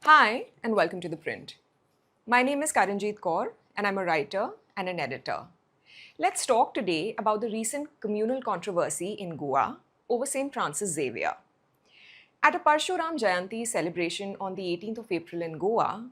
Hi, and welcome to The Print. My name is Karanjeet Kaur, and I'm a writer and an editor. Let's talk today about the recent communal controversy in Goa over St. Francis Xavier. At a Parshuram Jayanti celebration on the 18th of April in Goa,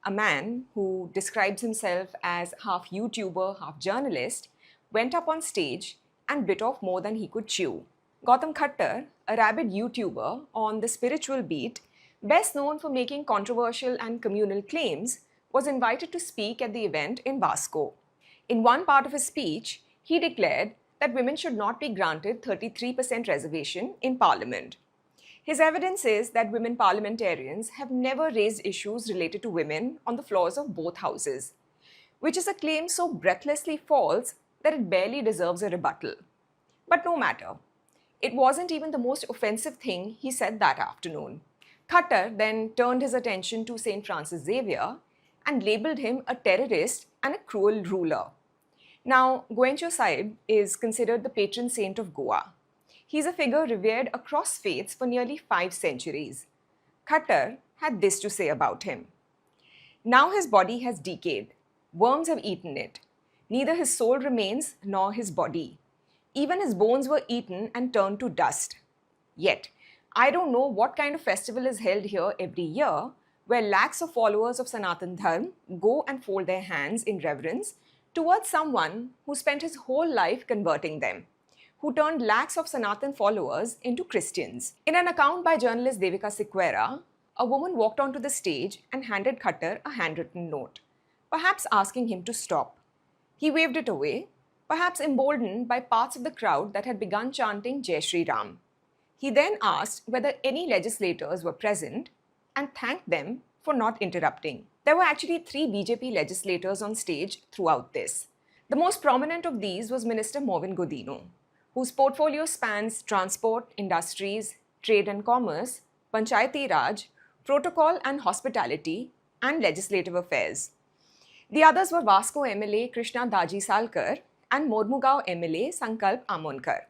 a man who describes himself as half YouTuber, half journalist, went up on stage and bit off more than he could chew. Gautam Khattar, a rabid YouTuber on the spiritual beat, best known for making controversial and communal claims, was invited to speak at the event in Vasco. In one part of his speech, he declared that women should not be granted 33% reservation in parliament. His evidence is that women parliamentarians have never raised issues related to women on the floors of both houses, which is a claim so breathlessly false that it barely deserves a rebuttal. But no matter. It wasn't even the most offensive thing he said that afternoon. Khattar then turned his attention to St. Francis Xavier and labelled him a terrorist and a cruel ruler. Now, Goencho Sahib is considered the patron saint of Goa. He's a figure revered across faiths for nearly 5 centuries. Khattar had this to say about him. Now his body has decayed. Worms have eaten it. Neither his soul remains nor his body. Even his bones were eaten and turned to dust. Yet, I don't know what kind of festival is held here every year where lakhs of followers of Sanatan Dharma go and fold their hands in reverence towards someone who spent his whole life converting them, who turned lakhs of Sanatan followers into Christians. In an account by journalist Devika Sequeira, a woman walked onto the stage and handed Khattar a handwritten note, perhaps asking him to stop. He waved it away, perhaps emboldened by parts of the crowd that had begun chanting Jai Shri Ram. He then asked whether any legislators were present and thanked them for not interrupting. There were actually 3 BJP legislators on stage throughout this. The most prominent of these was Minister Movin Godino, whose portfolio spans transport, industries, trade and commerce, Panchayati Raj, protocol and hospitality, and legislative affairs. The others were Vasco MLA Krishna Daji Salkar and Mormugao MLA Sankalp Amonkar.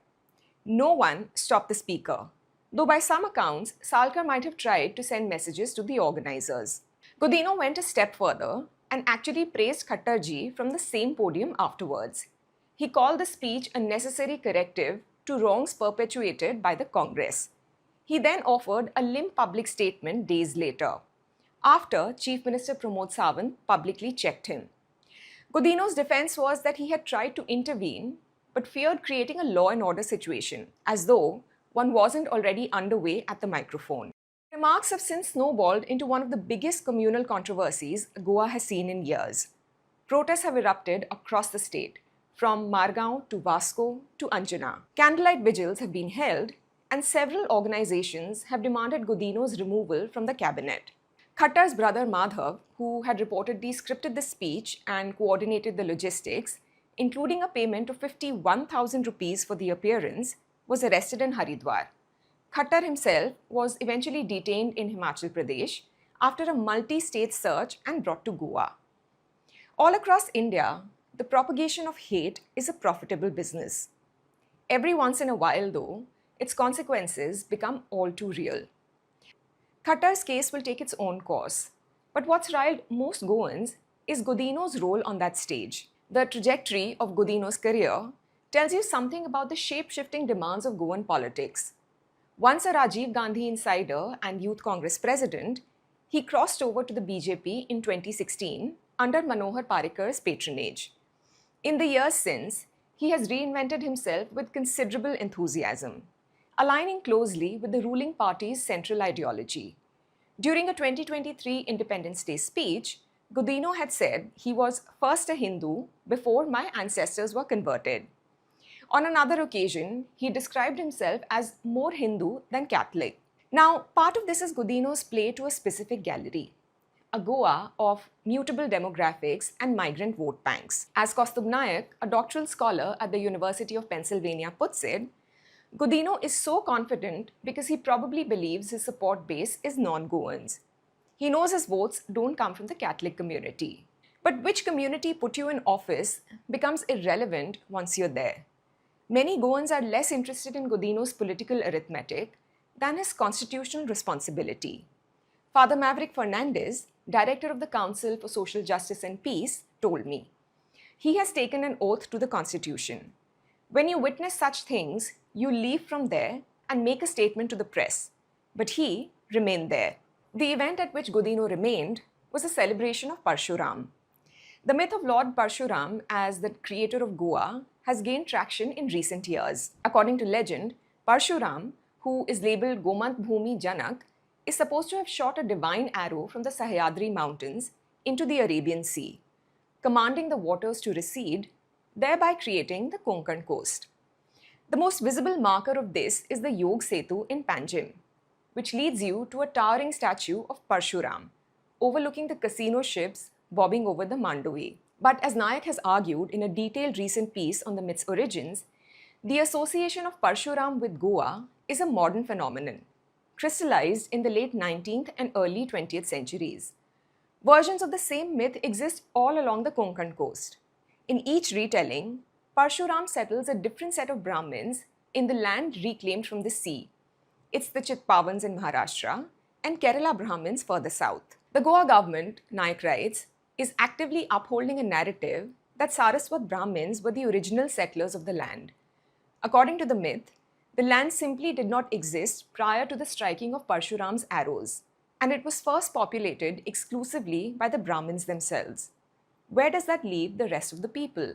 No one stopped the speaker, though by some accounts, Salkar might have tried to send messages to the organizers. Godino went a step further and actually praised Khattarji from the same podium afterwards. He called the speech a necessary corrective to wrongs perpetuated by the Congress. He then offered a limp public statement days later, after Chief Minister Pramod Sawant publicly checked him. Godino's defense was that he had tried to intervene but feared creating a law and order situation, as though one wasn't already underway at the microphone. Remarks have since snowballed into one of the biggest communal controversies Goa has seen in years. Protests have erupted across the state, from Margao to Vasco to Anjana. Candlelight vigils have been held, and several organizations have demanded Godino's removal from the cabinet. Khattar's brother Madhav, who had reportedly scripted the speech and coordinated the logistics, including a payment of 51,000 rupees for the appearance, was arrested in Haridwar. Khattar himself was eventually detained in Himachal Pradesh after a multi-state search and brought to Goa. All across India, the propagation of hate is a profitable business. Every once in a while, though, its consequences become all too real. Khattar's case will take its own course, but what's riled most Goans is Godino's role on that stage. The trajectory of Godino's career tells you something about the shape-shifting demands of Goan politics. Once a Rajiv Gandhi insider and Youth Congress president, he crossed over to the BJP in 2016 under Manohar Parikar's patronage. In the years since, he has reinvented himself with considerable enthusiasm, aligning closely with the ruling party's central ideology. During a 2023 Independence Day speech, Godino had said he was first a Hindu before my ancestors were converted. On another occasion, he described himself as more Hindu than Catholic. Now, part of this is Godino's play to a specific gallery, a Goa of mutable demographics and migrant vote banks. As Kaustubh Nayak, a doctoral scholar at the University of Pennsylvania, puts it, Godino is so confident because he probably believes his support base is non-Goans. He knows his votes don't come from the Catholic community. But which community put you in office becomes irrelevant once you're there. Many Goans are less interested in Godino's political arithmetic than his constitutional responsibility. Father Maverick Fernandez, director of the Council for Social Justice and Peace, told me. He has taken an oath to the Constitution. When you witness such things, you leave from there and make a statement to the press. But he remained there. The event at which Godino remained was a celebration of Parshuram. The myth of Lord Parshuram as the creator of Goa has gained traction in recent years. According to legend, Parshuram, who is labeled Gomant Bhumi Janak, is supposed to have shot a divine arrow from the Sahyadri mountains into the Arabian Sea, commanding the waters to recede, thereby creating the Konkan coast. The most visible marker of this is the Yog Setu in Panjim, which leads you to a towering statue of Parshuram, overlooking the casino ships bobbing over the Mandovi. But as Nayak has argued in a detailed recent piece on the myth's origins, the association of Parshuram with Goa is a modern phenomenon, crystallized in the late 19th and early 20th centuries. Versions of the same myth exist all along the Konkan coast. In each retelling, Parshuram settles a different set of Brahmins in the land reclaimed from the sea. It's the Chitpavans in Maharashtra and Kerala Brahmins further south. The Goa government, Nayak writes, is actively upholding a narrative that Saraswat Brahmins were the original settlers of the land. According to the myth, the land simply did not exist prior to the striking of Parshuram's arrows, and it was first populated exclusively by the Brahmins themselves. Where does that leave the rest of the people?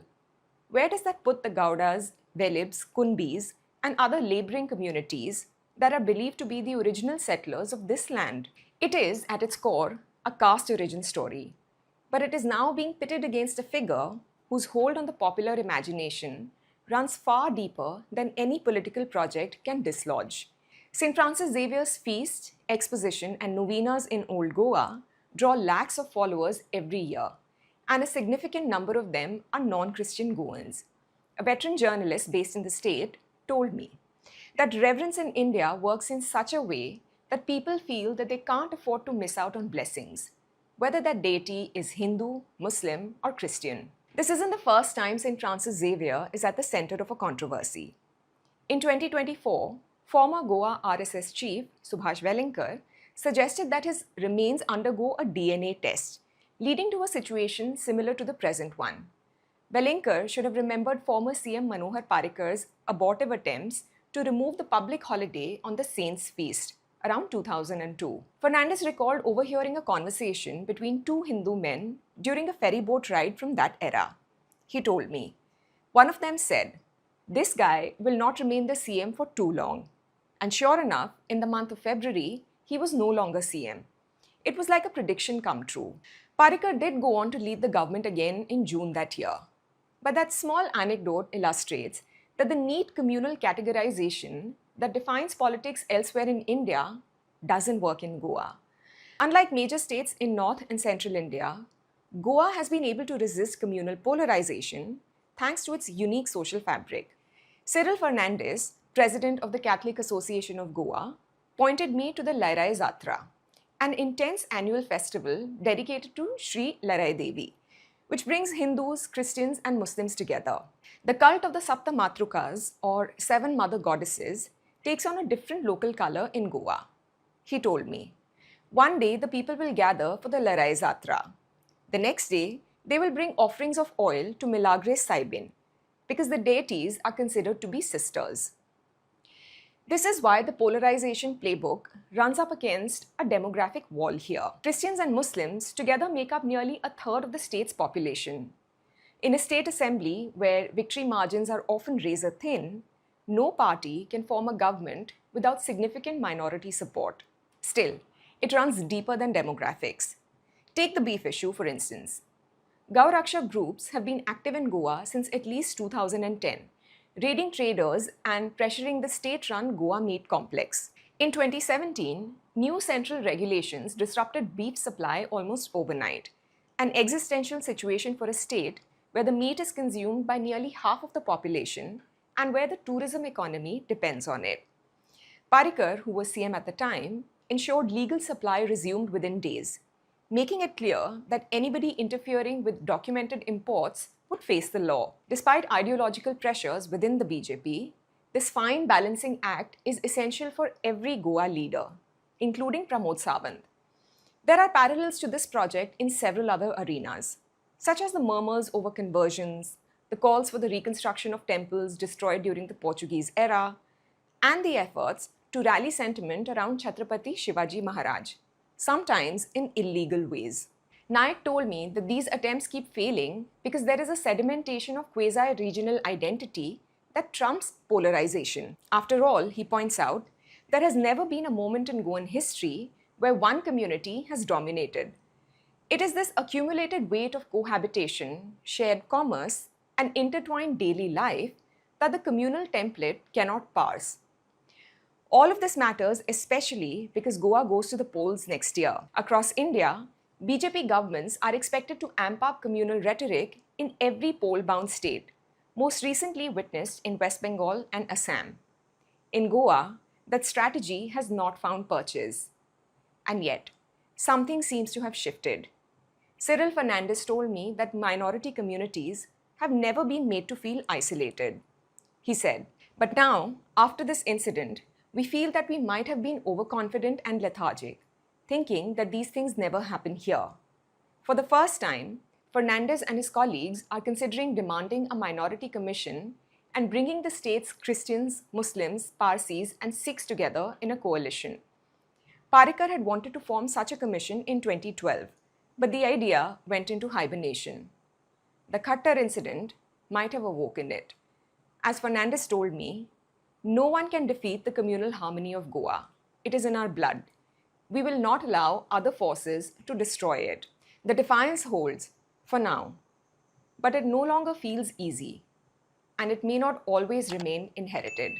Where does that put the Gaudas, Velibs, Kunbis, and other labouring communities that are believed to be the original settlers of this land? It is, at its core, a caste origin story, but it is now being pitted against a figure whose hold on the popular imagination runs far deeper than any political project can dislodge. St. Francis Xavier's feast, exposition, and novenas in Old Goa draw lakhs of followers every year, and a significant number of them are non-Christian Goans. A veteran journalist based in the state told me that reverence in India works in such a way that people feel that they can't afford to miss out on blessings, whether that deity is Hindu, Muslim, or Christian. This isn't the first time St. Francis Xavier is at the center of a controversy. In 2024, former Goa RSS chief Subhash Velinkar suggested that his remains undergo a DNA test, leading to a situation similar to the present one. Velinkar should have remembered former CM Manohar Parikar's abortive attempts to remove the public holiday on the Saints' Feast around 2002. Fernandez recalled overhearing a conversation between two Hindu men during a ferryboat ride from that era. He told me, one of them said, "This guy will not remain the CM for too long." And sure enough, in the month of February, he was no longer CM. It was like a prediction come true. Parikar did go on to lead the government again in June that year. But that small anecdote illustrates that the neat communal categorization that defines politics elsewhere in India doesn't work in Goa. Unlike major states in North and Central India, Goa has been able to resist communal polarization thanks to its unique social fabric. Cyril Fernandez, president of the Catholic Association of Goa, pointed me to the Lairai Jatra, an intense annual festival dedicated to Sri Lairai Devi, which brings Hindus, Christians, and Muslims together. The cult of the Sapta Matrukas, or seven mother goddesses, takes on a different local color in Goa. He told me, one day the people will gather for the Lairai Jatra. The next day, they will bring offerings of oil to Milagres Saibin, because the deities are considered to be sisters. This is why the polarization playbook runs up against a demographic wall here. Christians and Muslims together make up nearly a third of the state's population. In a state assembly where victory margins are often razor thin, no party can form a government without significant minority support. Still, it runs deeper than demographics. Take the beef issue, for instance. Gauraksha groups have been active in Goa since at least 2010, raiding traders and pressuring the state-run Goa Meat Complex. In 2017, new central regulations disrupted beef supply almost overnight, an existential situation for a state where the meat is consumed by nearly half of the population and where the tourism economy depends on it. Parikar, who was CM at the time, ensured legal supply resumed within days, making it clear that anybody interfering with documented imports would face the law. Despite ideological pressures within the BJP, this fine balancing act is essential for every Goa leader, including Pramod Sawant. There are parallels to this project in several other arenas, such as the murmurs over conversions, the calls for the reconstruction of temples destroyed during the Portuguese era, and the efforts to rally sentiment around Chhatrapati Shivaji Maharaj, sometimes in illegal ways. Naik told me that these attempts keep failing because there is a sedimentation of quasi-regional identity that trumps polarization. After all, he points out, there has never been a moment in Goan history where one community has dominated. It is this accumulated weight of cohabitation, shared commerce, and intertwined daily life that the communal template cannot parse. All of this matters especially because Goa goes to the polls next year. Across India, BJP governments are expected to amp up communal rhetoric in every poll-bound state, most recently witnessed in West Bengal and Assam. In Goa, that strategy has not found purchase. And yet, something seems to have shifted. Cyril Fernandez told me that minority communities have never been made to feel isolated. He said, "But now, after this incident, we feel that we might have been overconfident and lethargic, thinking that these things never happen here." For the first time, Fernandez and his colleagues are considering demanding a minority commission and bringing the state's Christians, Muslims, Parsis, and Sikhs together in a coalition. Parrikar had wanted to form such a commission in 2012, but the idea went into hibernation. The Khattar incident might have awoken it. As Fernandez told me, no one can defeat the communal harmony of Goa. It is in our blood. We will not allow other forces to destroy it. The defiance holds, for now, but it no longer feels easy, and it may not always remain inherited.